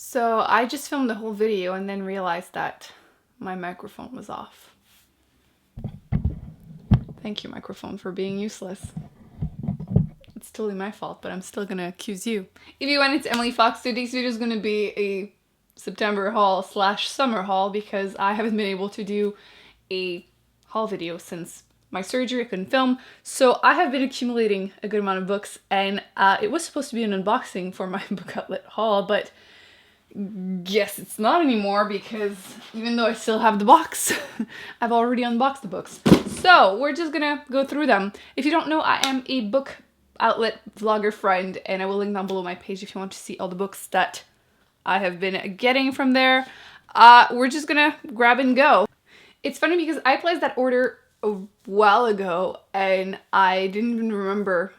So I just filmed the whole video and then realized that my microphone was off. Thank you, microphone, for being useless. It's totally my fault, but I'm still gonna accuse you. If you want, it's Emily Fox. Today's video is gonna be a September haul slash summer haul because I haven't been able to do a haul video since my surgery. I couldn't film, so I have been accumulating a good amount of books, and it was supposed to be an unboxing for my book outlet haul, but yes, it's not anymore because even though I still have the box, I've already unboxed the books. So we're just gonna go through them. If you don't know, I am a book outlet vlogger friend, and I will link down below my page if you want to see all the books that I have been getting from there. We're just gonna grab and go. It's funny because I placed that order a while ago and I didn't even remember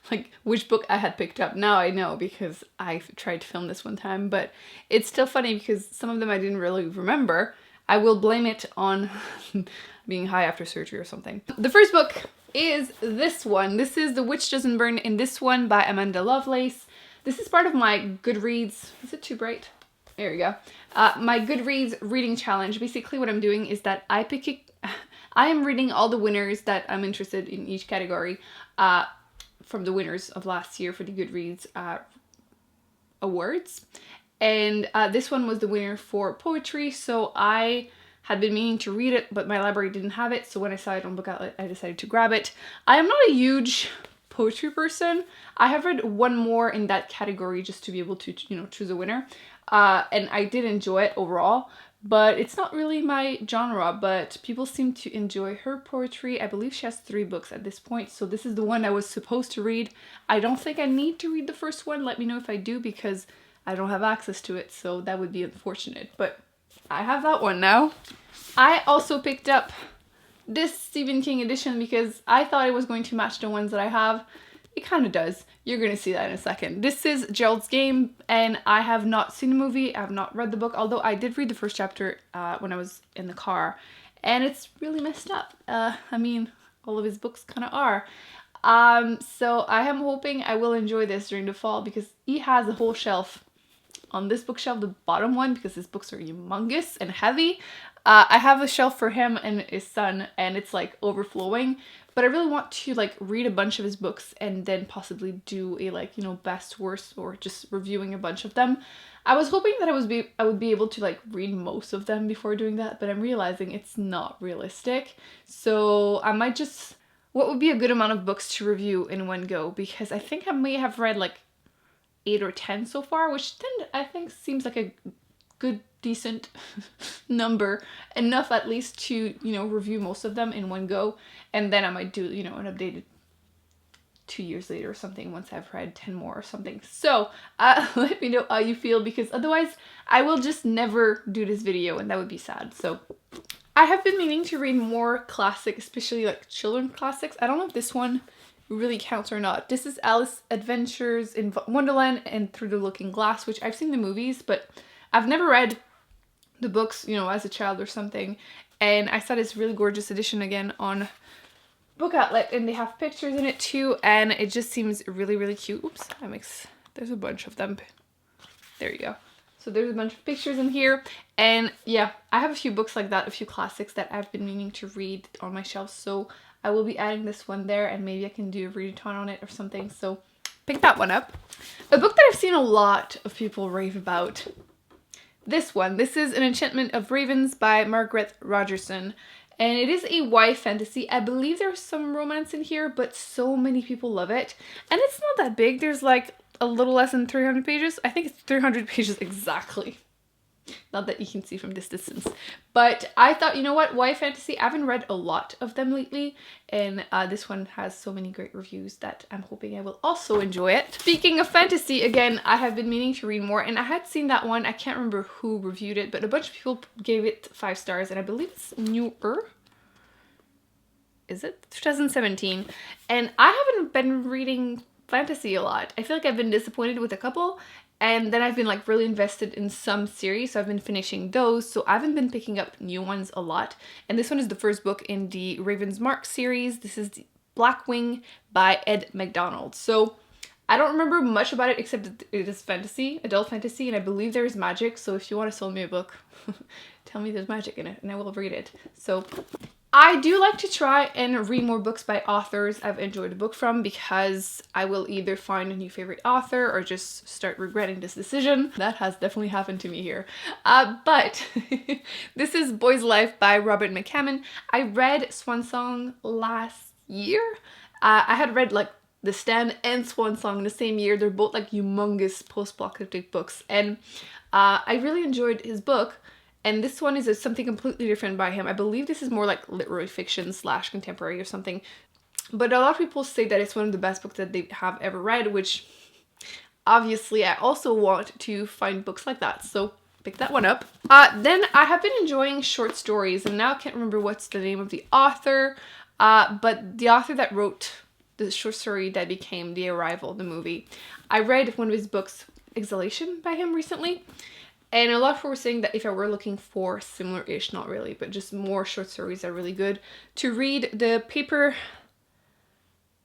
like which book I had picked up. Now I know because I tried to film this one time, but it's still funny because some of them I didn't really remember. I will blame it on being high after surgery or something. The first book is this one. This is The Witch Doesn't Burn in This One by Amanda Lovelace. This is part of my Goodreads. Is it too bright? There we go. My Goodreads reading challenge. Basically what I'm doing is that I am reading all the winners that I'm interested in each category from the winners of last year for the Goodreads awards. And this one was the winner for poetry, so I had been meaning to read it, but my library didn't have it, so when I saw it on Book Outlet, I decided to grab it. I am not a huge poetry person. I have read one more in that category just to be able to, you know, choose a winner. And I did enjoy it overall, but it's not really my genre, but people seem to enjoy her poetry. I believe she has 3 books at this point, so this is the one I was supposed to read. I don't think I need to read the first one. Let me know if I do, because I don't have access to it, so that would be unfortunate, but I have that one now. I also picked up this Stephen King edition because I thought it was going to match the ones that I have. It kind of does. You're going to see that in a second. This is Gerald's Game, and I have not seen the movie. I have not read the book, although I did read the first chapter when I was in the car, and it's really messed up. I mean, all of his books kind of are. So I am hoping I will enjoy this during the fall because he has a whole shelf on this bookshelf, the bottom one, because his books are humongous and heavy. I have a shelf for him and his son, and it's like overflowing, but I really want to like read a bunch of his books and then possibly do a like, you know, best, worst, or just reviewing a bunch of them. I was hoping that I would be able to like read most of them before doing that, but I'm realizing it's not realistic. So I might just, what would be a good amount of books to review in one go, because I think I may have read like 8 or 10 so far, which 10 I think seems like a good, decent number, enough at least to, you know, review most of them in one go, and then I might do, you know, an updated 2 years later or something once I've read 10 more or something. So let me know how you feel, because otherwise I will just never do this video and that would be sad. So I have been meaning to read more classic, especially like children's classics. I don't know if this one really counts or not. This is Alice's Adventures in Wonderland and Through the Looking Glass, which I've seen the movies, but I've never read the books, you know, as a child or something. And I saw this really gorgeous edition again on Book Outlet, and they have pictures in it too, and it just seems really, really cute. Oops, there's a bunch of them. There you go. So there's a bunch of pictures in here, and yeah, I have a few books like that, a few classics that I've been meaning to read on my shelf, so I will be adding this one there, and maybe I can do a readathon on it or something, so pick that one up. A book that I've seen a lot of people rave about. This one. This is An Enchantment of Ravens by Margaret Rogerson, and it is a YA fantasy. I believe there's some romance in here, but so many people love it, and it's not that big. There's like a little less than 300 pages. I think it's 300 pages exactly. Not that you can see from this distance, but I thought, you know what, YA fantasy, I haven't read a lot of them lately, and this one has so many great reviews that I'm hoping I will also enjoy it. Speaking of fantasy, again, I have been meaning to read more, and I had seen that one, I can't remember who reviewed it, but a bunch of people gave it 5 stars, and I believe it's newer. Is it? 2017. And I haven't been reading fantasy a lot. I feel like I've been disappointed with a couple, and then I've been like really invested in some series, so I've been finishing those, so I haven't been picking up new ones a lot. And this one is the first book in the Raven's Mark series. This is Blackwing by Ed McDonald. So I don't remember much about it except that it is fantasy, adult fantasy, and I believe there is magic. So if you want to sell me a book, tell me there's magic in it and I will read it. So I do like to try and read more books by authors I've enjoyed a book from, because I will either find a new favorite author or just start regretting this decision. That has definitely happened to me here. But this is Boy's Life by Robert McCammon. I read Swan Song last year. I had read like The Stand and Swan Song in the same year. They're both like humongous post-apocalyptic books, and I really enjoyed his book. And this one is something completely different by him. I believe this is more like literary fiction / contemporary or something. But a lot of people say that it's one of the best books that they have ever read, which obviously I also want to find books like that. So pick that one up. Then I have been enjoying short stories, and now I can't remember what's the name of the author. But the author that wrote the short story that became The Arrival, the movie. I read one of his books, Exhalation, by him recently. And a lot of people were saying that if I were looking for similar-ish, not really, but just more short stories are really good, to read the paper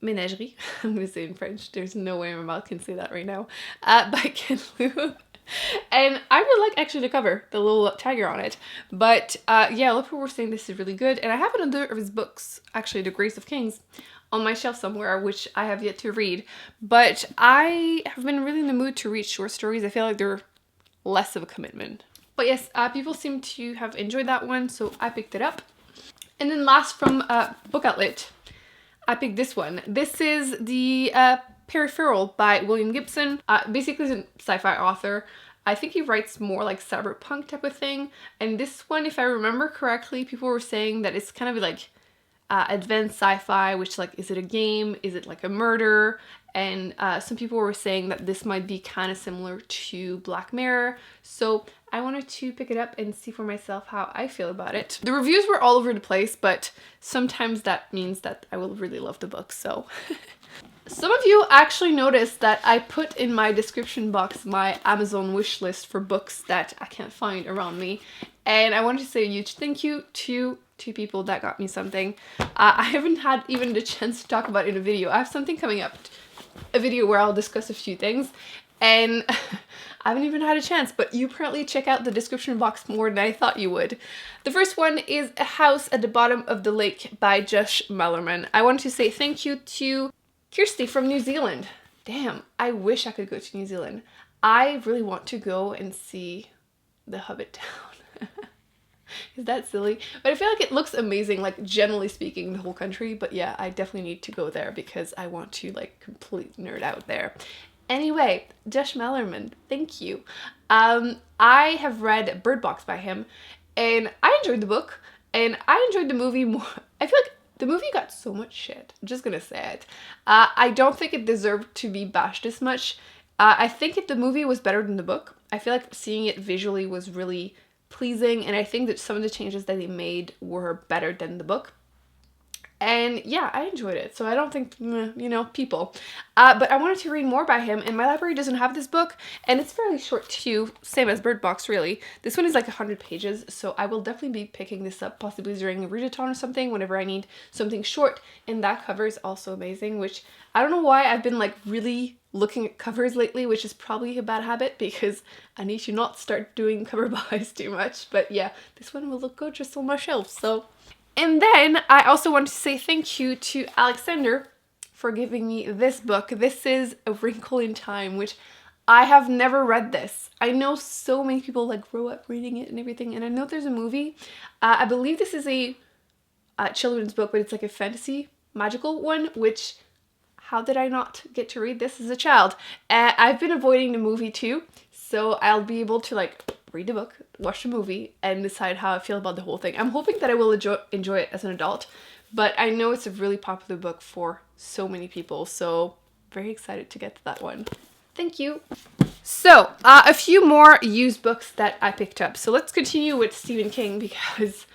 Menagerie, I'm going to say it in French, there's no way my mouth can say that right now, by Ken Liu. And I really like actually the cover, the little tiger on it. But yeah, a lot of people were saying this is really good. And I have another of his books, actually The Grace of Kings, on my shelf somewhere, which I have yet to read. But I have been really in the mood to read short stories. I feel like they're less of a commitment. But yes, people seem to have enjoyed that one, so I picked it up. And then last from Book Outlet, I picked this one. This is the Peripheral by William Gibson. Basically he's a sci-fi author. I think he writes more like cyberpunk type of thing. And this one, if I remember correctly, people were saying that it's kind of like advanced sci-fi, which like, is it a game? Is it like a murder? And some people were saying that this might be kind of similar to Black Mirror. So I wanted to pick it up and see for myself how I feel about it. The reviews were all over the place, but sometimes that means that I will really love the book, so. Some of you actually noticed that I put in my description box my Amazon wish list for books that I can't find around me. And I wanted to say a huge thank you to two people that got me something. I haven't had even the chance to talk about it in a video. I have something coming up, a video where I'll discuss a few things, and I haven't even had a chance, but you apparently check out the description box more than I thought you would. The first one is A House at the Bottom of the Lake by Josh Malerman. I wanted to say thank you to Kirsty from New Zealand. Damn, I wish I could go to New Zealand. I really want to go and see the Hobbit Town. Is that silly? But I feel like it looks amazing, like generally speaking, the whole country. But yeah, I definitely need to go there because I want to like complete nerd out there. Anyway, Josh Malerman, thank you. I have read Bird Box by him, and I enjoyed the book, and I enjoyed the movie more. I feel like the movie got so much shit. I'm just gonna say it. I don't think it deserved to be bashed this much. I think the movie was better than the book. I feel like seeing it visually was really pleasing, and I think that some of the changes that they made were better than the book. And yeah, I enjoyed it, so I don't think, you know, people. But I wanted to read more by him, and my library doesn't have this book, and it's fairly short too, same as Bird Box really. This one is like 100 pages, so I will definitely be picking this up, possibly during a readathon or something, whenever I need something short. And that cover is also amazing, which I don't know why I've been like really looking at covers lately, which is probably a bad habit because I need to not start doing cover buys too much. But yeah, this one will look good just on my shelf, so. And then I also want to say thank you to Alexander for giving me this book. This is A Wrinkle in Time, which I have never read this. I know so many people like grow up reading it and everything, and I know there's a movie. I believe this is a children's book, but it's like a fantasy magical one, which how did I not get to read this as a child? I've been avoiding the movie too, so I'll be able to like read the book, watch the movie, and decide how I feel about the whole thing. I'm hoping that I will enjoy it as an adult, but I know it's a really popular book for so many people, so very excited to get to that one. Thank you. So, a few more used books that I picked up. So let's continue with Stephen King because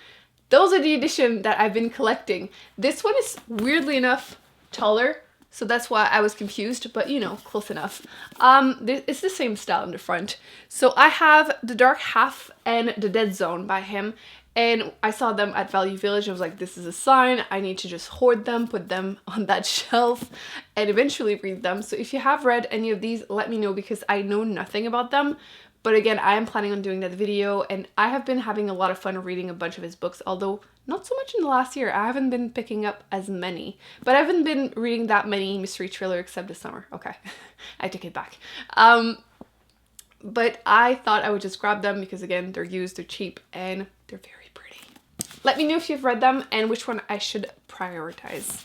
those are the edition that I've been collecting. This one is weirdly enough taller, so that's why I was confused, but you know, close enough. It's the same style in the front. So I have The Dark Half and The Dead Zone by him, and I saw them at Value Village. I was like, this is a sign. I need to just hoard them, put them on that shelf, and eventually read them. So if you have read any of these, let me know, because I know nothing about them. But again, I am planning on doing that video, and I have been having a lot of fun reading a bunch of his books, although not so much in the last year. I haven't been picking up as many, but I haven't been reading that many mystery thriller except this summer. Okay, I take it back. But I thought I would just grab them because again, they're used, they're cheap, and they're very pretty. Let me know if you've read them and which one I should prioritize.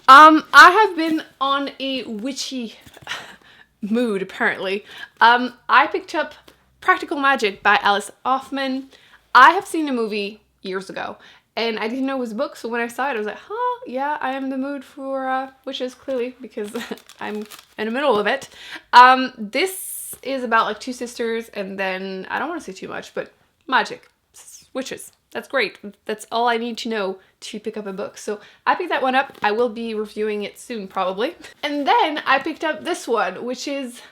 I have been on a witchy mood apparently. I picked up Practical Magic by Alice Hoffman. I have seen the movie years ago and I didn't know it was a book, so when I saw it I was like, huh, yeah, I am in the mood for witches, clearly, because I'm in the middle of it. This is about like two sisters, and then, I don't want to say too much, but magic, witches. That's great. That's all I need to know to pick up a book. So I picked that one up. I will be reviewing it soon, probably. And then I picked up this one, which is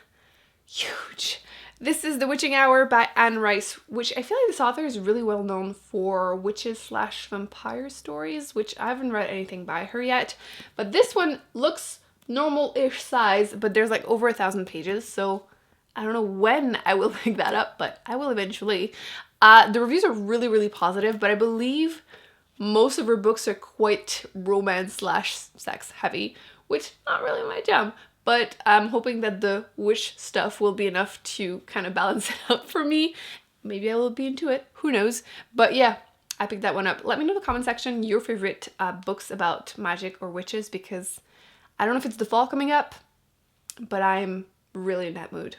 huge. This is The Witching Hour by Anne Rice, which I feel like this author is really well known for witches/vampire stories, which I haven't read anything by her yet. But this one looks normal-ish size, but there's like over 1,000 pages, so I don't know when I will pick that up, but I will eventually. The reviews are really, really positive, but I believe most of her books are quite romance/sex heavy, which not really my jam. But I'm hoping that the witch stuff will be enough to kind of balance it out for me. Maybe I will be into it. Who knows? But yeah, I picked that one up. Let me know in the comment section your favorite books about magic or witches, because I don't know if it's the fall coming up, but I'm really in that mood.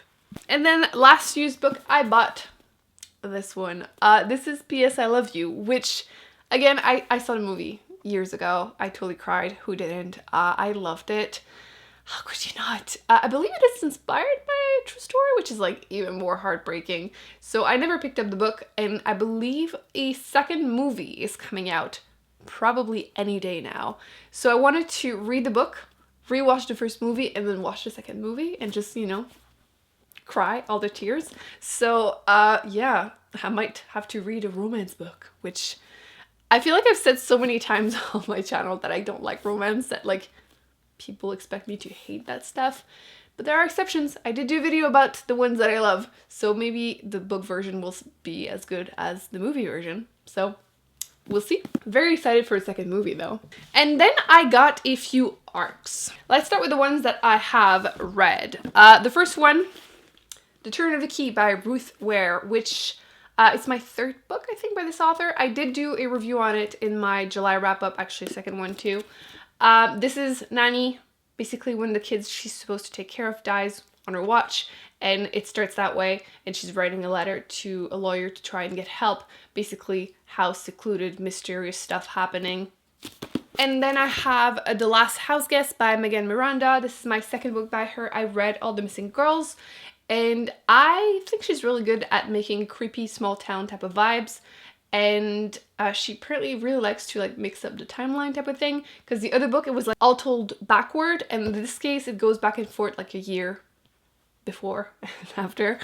And then last used book I bought, this one. This is P.S. I Love You, which, again, I saw the movie years ago. I totally cried. Who didn't? I loved it. How could you not? I believe it is inspired by a true story, which is like even more heartbreaking. So I never picked up the book, and I believe a second movie is coming out probably any day now. So I wanted to read the book, rewatch the first movie, and then watch the second movie and just, you know, cry all the tears. So yeah, I might have to read a romance book, which I feel like I've said so many times on my channel that I don't like romance, that like people expect me to hate that stuff, but there are exceptions. I did do a video about the ones that I love, so maybe the book version will be as good as the movie version, so we'll see. Very excited for a second movie though. And then I got a few ARCs. Let's start with the ones that I have read. The first one, The Turn of the Key by Ruth Ware, which it's my third book, I think, by this author. I did do a review on it in my July wrap-up, actually a second one too. This is Nanny, basically when the kid she's supposed to take care of dies on her watch, and it starts that way, and she's writing a letter to a lawyer to try and get help, basically house secluded, mysterious stuff happening. And then I have The Last House Guest by Miranda. This is my second book by her. I read All the Missing Girls, and I think she's really good at making creepy small town type of vibes. And she apparently really likes to like mix up the timeline type of thing, because the other book, it was like all told backward, and in this case it goes back and forth like a year before and after.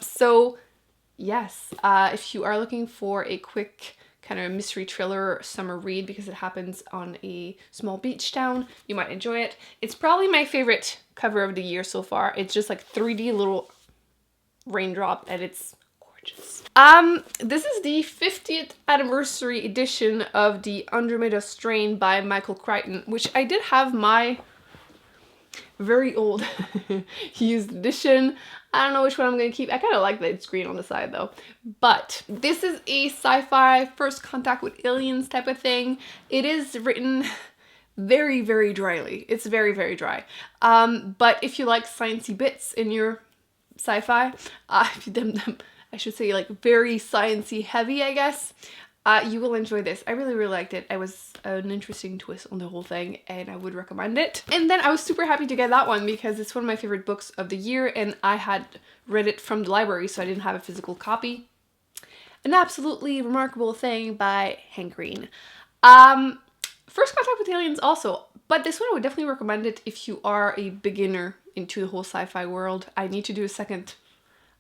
So yes, if you are looking for a quick kind of mystery thriller summer read, because it happens on a small beach town, you might enjoy it. It's probably my favorite cover of the year so far. It's just like 3D little raindrop, and it's gorgeous. This is the 50th anniversary edition of the Andromeda strain by Micheal Crichton, which I did have my very old used edition. I don't know which one I'm going to keep. I kind of like that it's green on the side though. But this is a sci-fi first contact with aliens type of thing. It is written very, very dryly. It's very, very dry. But if you like sciencey bits in your sci-fi, if you them I should say like very sciencey heavy, I guess, you will enjoy this. I really, really liked it. It was an interesting twist on the whole thing, and I would recommend it. And then I was super happy to get that one because it's one of my favorite books of the year, and I had read it from the library, so I didn't have a physical copy. An Absolutely Remarkable Thing by Hank Green. First Contact with Aliens also, But this one I would definitely recommend it if you are a beginner into the whole sci-fi world. I need to do a second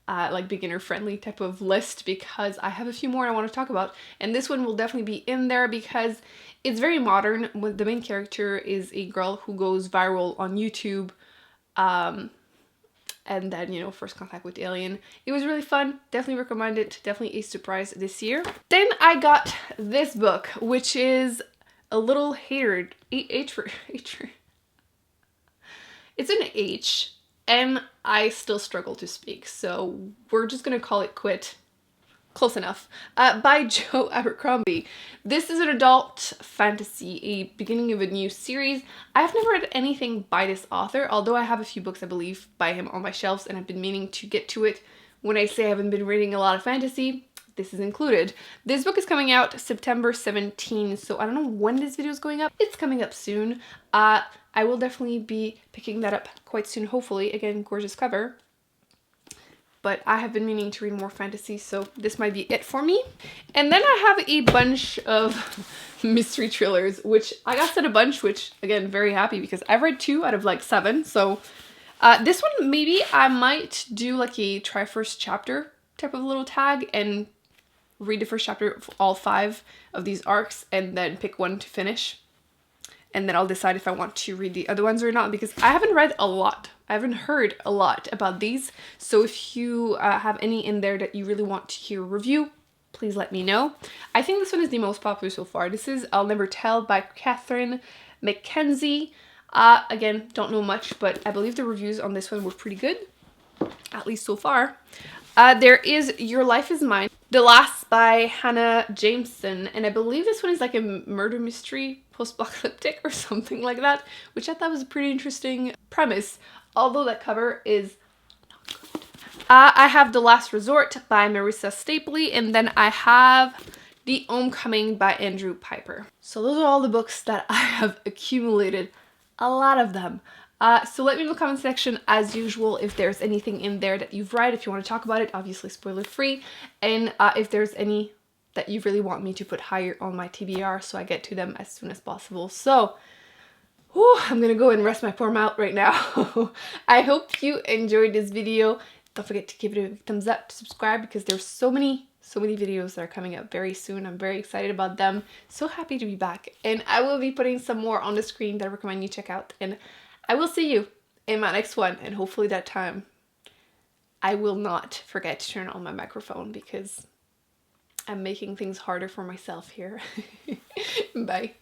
like beginner friendly type of list because I have a few more I want to talk about, and this one will definitely be in there because it's very modern. The main character is a girl who goes viral on YouTube, and then, you know, first contact with alien. It was really fun. Definitely recommend it. Definitely a surprise this year. Then I got this book, which is a little hatered. H for it's an H, and I still struggle to speak, so we're just gonna call it quit. Close enough. By Joe Abercrombie. This is an adult fantasy, a beginning of a new series. I've never read anything by this author, although I have a few books, I believe, by him on my shelves, and I've been meaning to get to it. When I say I haven't been reading a lot of fantasy, this is included. This book is coming out September 17, so I don't know when this video is going up. It's coming up soon. I will definitely be picking that up quite soon, hopefully. Again, gorgeous cover. But I have been meaning to read more fantasy, so this might be it for me. And then I have a bunch of mystery thrillers, which I got sent a bunch, which, again, very happy because I've read 2 out of like 7. So this one, maybe I might do like a try first chapter type of little tag and read the first chapter of all 5 of these arcs and then pick one to finish. And then I'll decide if I want to read the other ones or not, because I haven't read a lot. I haven't heard a lot about these. So if you have any in there that you really want to hear a review, please let me know. I think this one is the most popular so far. This is I'll Never Tell by Catherine Mackenzie. Again, don't know much, but I believe the reviews on this one were pretty good, at least so far. There is Your Life Is Mine, The Last by Hannah Jameson, and I believe this one is like a murder mystery, post-apocalyptic or something like that, which I thought was a pretty interesting premise, although that cover is not good. I have The Last Resort by Marissa Stapley, and then I have The Homecoming by Andrew Piper. So those are all the books that I have accumulated, a lot of them. So let me know in the comment section, as usual, if there's anything in there that you've read, if you want to talk about it, obviously spoiler free, and if there's any that you really want me to put higher on my TBR so I get to them as soon as possible. So, I'm gonna go and rest my poor mouth right now. I hope you enjoyed this video. Don't forget to give it a thumbs up, to subscribe, because there's so many videos that are coming up very soon. I'm very excited about them. So happy to be back. And I will be putting some more on the screen that I recommend you check out. And I will see you in my next one, and hopefully that time I will not forget to turn on my microphone because I'm making things harder for myself here. Bye.